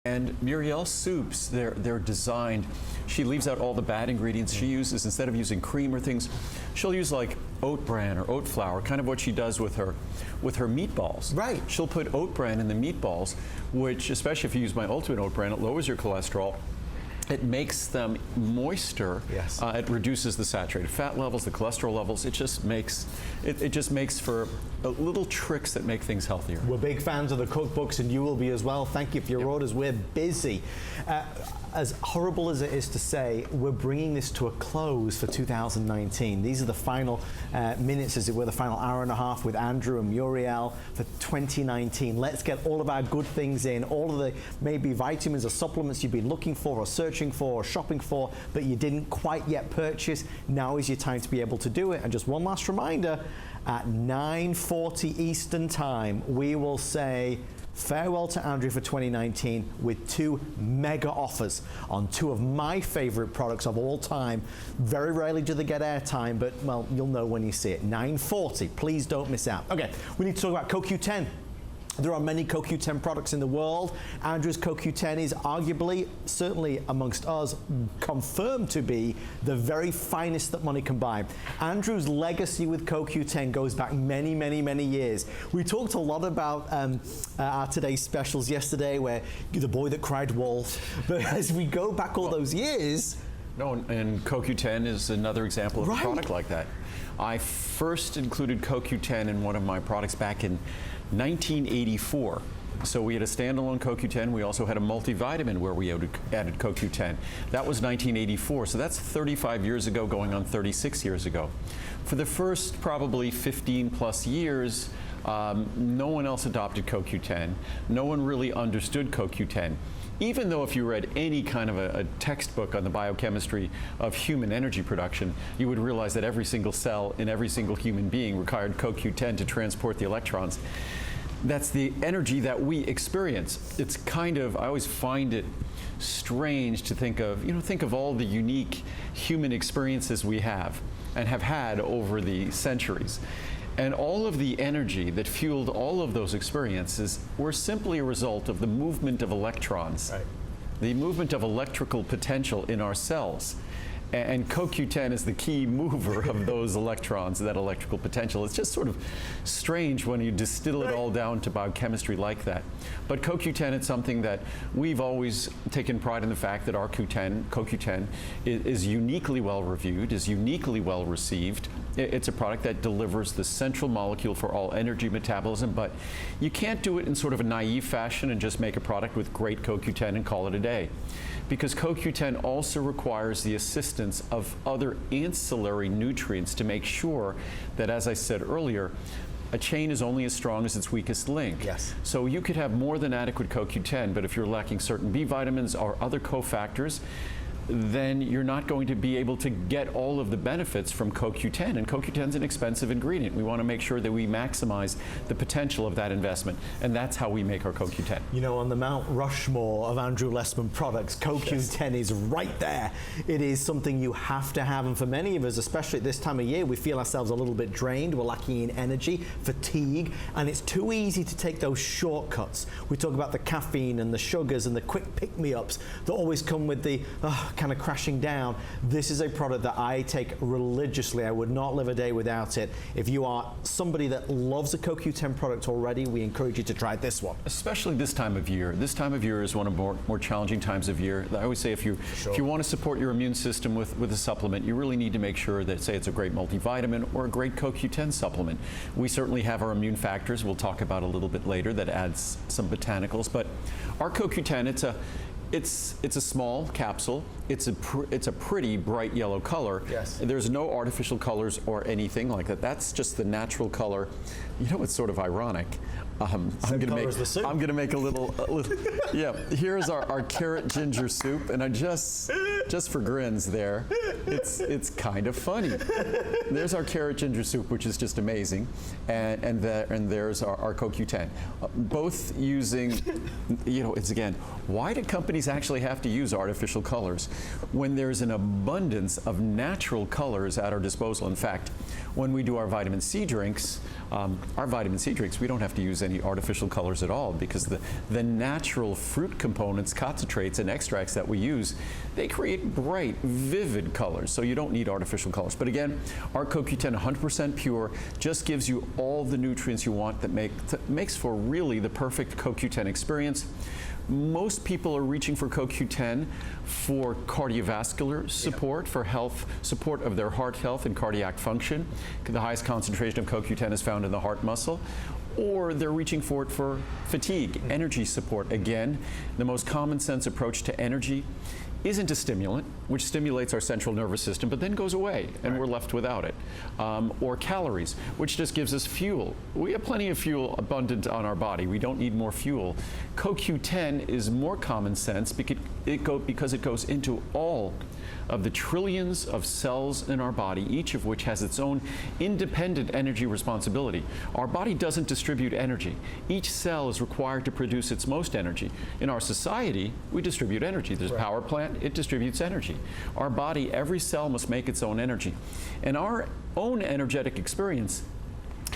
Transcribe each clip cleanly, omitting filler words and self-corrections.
And Muriel's soups, they're designed, she leaves out all the bad ingredients she uses. Instead of using cream or things, she'll use like oat bran or oat flour, kind of what she does with her meatballs. Right. She'll put oat bran in the meatballs, which, especially if you use my ultimate oat bran, it lowers your cholesterol. It makes them moister. Yes. It reduces the saturated fat levels, the cholesterol levels. It just makes for little tricks that make things healthier. We're big fans of the cookbooks, and you will be as well. Thank you for your orders. We're busy. As horrible as it is to say, we're bringing this to a close for 2019. These are the final minutes, as it were, the final hour and a half with Andrew and Muriel for 2019. Let's get all of our good things in, all of the maybe vitamins or supplements you've been looking for or searching for or shopping for, but you didn't quite yet purchase. Now is your time to be able to do it. And just one last reminder, at 9:40 Eastern Time, we will say farewell to Andrew for 2019 with 2 mega offers on 2 of my favorite products of all time. Very rarely do they get airtime, but well, you'll know when you see it. 9:40, please don't miss out. Okay, we need to talk about CoQ10. There are many CoQ10 products in the world. Andrew's CoQ10 is arguably, certainly amongst us, confirmed to be the very finest that money can buy. Andrew's legacy with CoQ10 goes back many, many, many years. We talked a lot about our today's specials yesterday, where the boy that cried wolf. But as we go back all those years... No, and CoQ10 is another example of a product like that. I first included CoQ10 in one of my products back in 1984. So we had a standalone CoQ10. We also had a multivitamin where we added CoQ10. That was 1984. So that's 35 years ago, going on 36 years ago. For the first probably 15 plus years, no one else adopted CoQ10. No one really understood CoQ10. Even though if you read any kind of a textbook on the biochemistry of human energy production, you would realize that every single cell in every single human being required CoQ10 to transport the electrons. That's the energy that we experience. It's kind of, I always find it strange to think of, think of all the unique human experiences we have and have had over the centuries. And all of the energy that fueled all of those experiences were simply a result of the movement of electrons, the movement of electrical potential in our cells. And CoQ10 is the key mover of those electrons, that electrical potential. It's just sort of strange when you distill it all down to biochemistry like that. But CoQ10 is something that we've always taken pride in the fact that our CoQ10 is uniquely well reviewed, is uniquely well received. It's a product that delivers the central molecule for all energy metabolism, but you can't do it in sort of a naive fashion and just make a product with great CoQ10 and call it a day. Because CoQ10 also requires the assistance of other ancillary nutrients to make sure that, as I said earlier, a chain is only as strong as its weakest link. Yes. So you could have more than adequate CoQ10, but if you're lacking certain B vitamins or other cofactors, then you're not going to be able to get all of the benefits from CoQ10. And CoQ10 is an expensive ingredient. We want to make sure that we maximize the potential of that investment. And that's how we make our CoQ10. You know, on the Mount Rushmore of Andrew Lessman products, CoQ10 is right there. It is something you have to have. And for many of us, especially at this time of year, we feel ourselves a little bit drained. We're lacking in energy, fatigue, and it's too easy to take those shortcuts. We talk about the caffeine and the sugars and the quick pick-me-ups that always come with the kind of crashing down. This is a product that I take religiously. I would not live a day without it. If you are somebody that loves a CoQ10 product already, we encourage you to try this one. Especially this time of year. This time of year is one of more challenging times of year. I always say if you want to support your immune system with a supplement, you really need to make sure that, say, it's a great multivitamin or a great CoQ10 supplement. We certainly have our immune factors we'll talk about a little bit later that adds some botanicals, but our CoQ10, it's a small capsule. It's a pretty bright yellow color. Yes. There's no artificial colors or anything like that. That's just the natural color. You know, it's sort of ironic. I'm gonna make a little yeah. Here's our carrot ginger soup, and I just for grins there. It's kind of funny. There's our carrot ginger soup, which is just amazing, and there's our CoQ10. Both using, it's again, why do companies actually have to use artificial colors when there's an abundance of natural colors at our disposal? In fact, when we do our vitamin C drinks, we don't have to use any artificial colors at all, because the natural fruit components, concentrates, and extracts that we use, they create bright, vivid colors, so you don't need artificial colors. But again, our CoQ10, 100% pure, just gives you all the nutrients you want that makes for really the perfect CoQ10 experience. Most people are reaching for CoQ10 for cardiovascular support, for health, support of their heart health and cardiac function. The highest concentration of CoQ10 is found in the heart muscle. Or they're reaching for it for fatigue, energy support. Again, the most common sense approach to energy isn't a stimulant, which stimulates our central nervous system, but then goes away, and we're left without it. Or calories, which just gives us fuel. We have plenty of fuel abundant on our body. We don't need more fuel. CoQ10 is more common sense because it goes into all of the trillions of cells in our body, each of which has its own independent energy responsibility. Our body doesn't distribute energy. Each cell is required to produce its most energy. In our society, we distribute energy. There's a power plant, it distributes energy. Our body, every cell must make its own energy. And our own energetic experience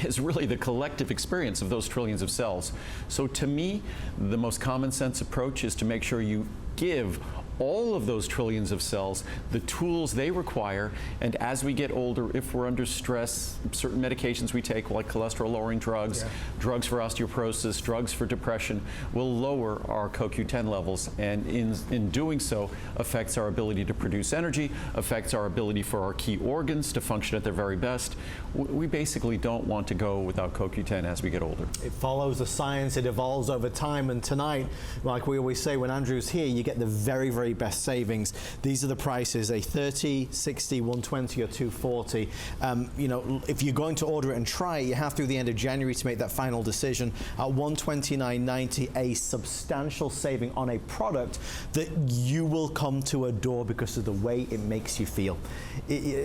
is really the collective experience of those trillions of cells. So to me, the most common sense approach is to make sure you give all of those trillions of cells the tools they require, and as we get older, if we're under stress, certain medications we take, like cholesterol-lowering drugs, drugs for osteoporosis, drugs for depression, will lower our CoQ10 levels, and in doing so, affects our ability to produce energy, affects our ability for our key organs to function at their very best. We basically don't want to go without CoQ10 as we get older. It follows the science, it evolves over time, and tonight, like we always say when Andrew's here, you get the very, very best savings. These are the prices: a 30, 60, 120, or 240. You know, if you're going to order it and try it, you have through the end of January to make that final decision. At $129.90, a substantial saving on a product that you will come to adore because of the way it makes you feel.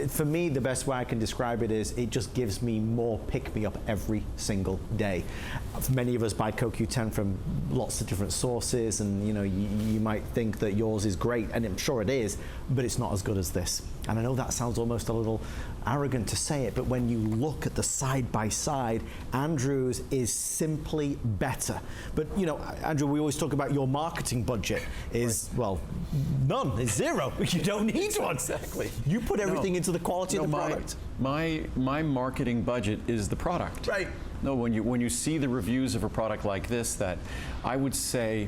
For me, the best way I can describe it is it just gives me more pick-me-up every single day. Many of us buy CoQ10 from lots of different sources, and you know, you might think that yours is great, and I'm sure it is, but it's not as good as this. And I know that sounds almost a little arrogant to say it, but when you look at the side by side, Andrew's is simply better. But you know, Andrew, we always talk about your marketing budget is, well, none, it's zero. You don't need one. Exactly. You put everything into the quality of the product. My marketing budget is the product. Right. No, when you see the reviews of a product like this, that I would say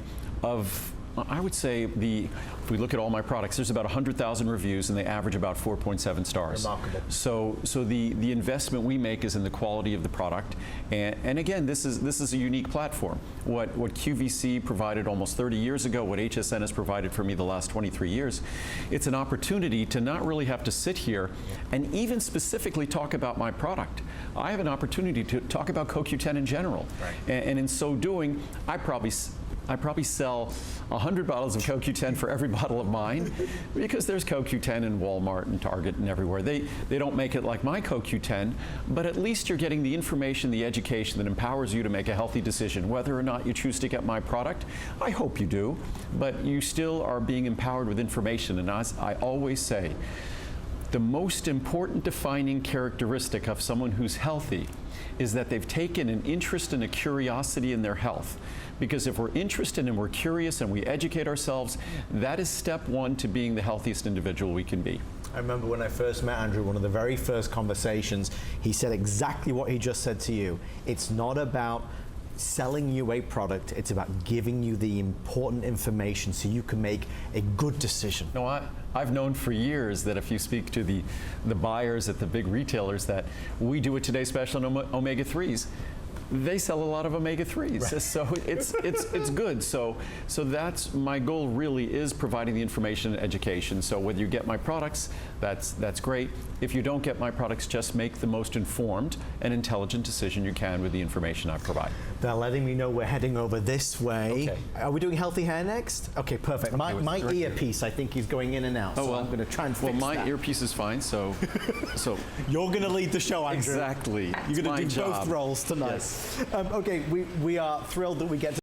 if we look at all my products, there's about 100,000 reviews, and they average about 4.7 stars. Remarkable. So the investment we make is in the quality of the product, and again, this is a unique platform. What QVC provided almost 30 years ago, what HSN has provided for me the last 23 years, it's an opportunity to not really have to sit here and even specifically talk about my product. I have an opportunity to talk about CoQ10 in general, and in so doing, I probably sell 100 bottles of CoQ10 for every bottle of mine, because there's CoQ10 in Walmart and Target and everywhere. They don't make it like my CoQ10, but at least you're getting the information, the education that empowers you to make a healthy decision. Whether or not you choose to get my product, I hope you do, but you still are being empowered with information. And as I always say, the most important defining characteristic of someone who's healthy is that they've taken an interest and a curiosity in their health. Because if we're interested and we're curious and we educate ourselves, that is step one to being the healthiest individual we can be. I remember when I first met Andrew, one of the very first conversations, he said exactly what he just said to you. It's not about selling you a product, it's about giving you the important information so you can make a good decision. No, I've known for years that if you speak to the buyers at the big retailers, that we do a Today Special on omega-3s. They sell a lot of omega-3s, right. So it's good. So that's my goal. Really is providing the information and education. So whether you get my products, that's great. If you don't get my products, just make the most informed and intelligent decision you can with the information I provide. They're letting me know we're heading over this way. Okay. Are we doing healthy hair next? Okay, perfect. My earpiece, I think, is going in and out. Oh, so well, I'm going to try and fix that. Well, my earpiece is fine. So you're going to lead the show, Andrew. Exactly. You're going to do job. both roles tonight. Yes. Okay, we are thrilled that we get to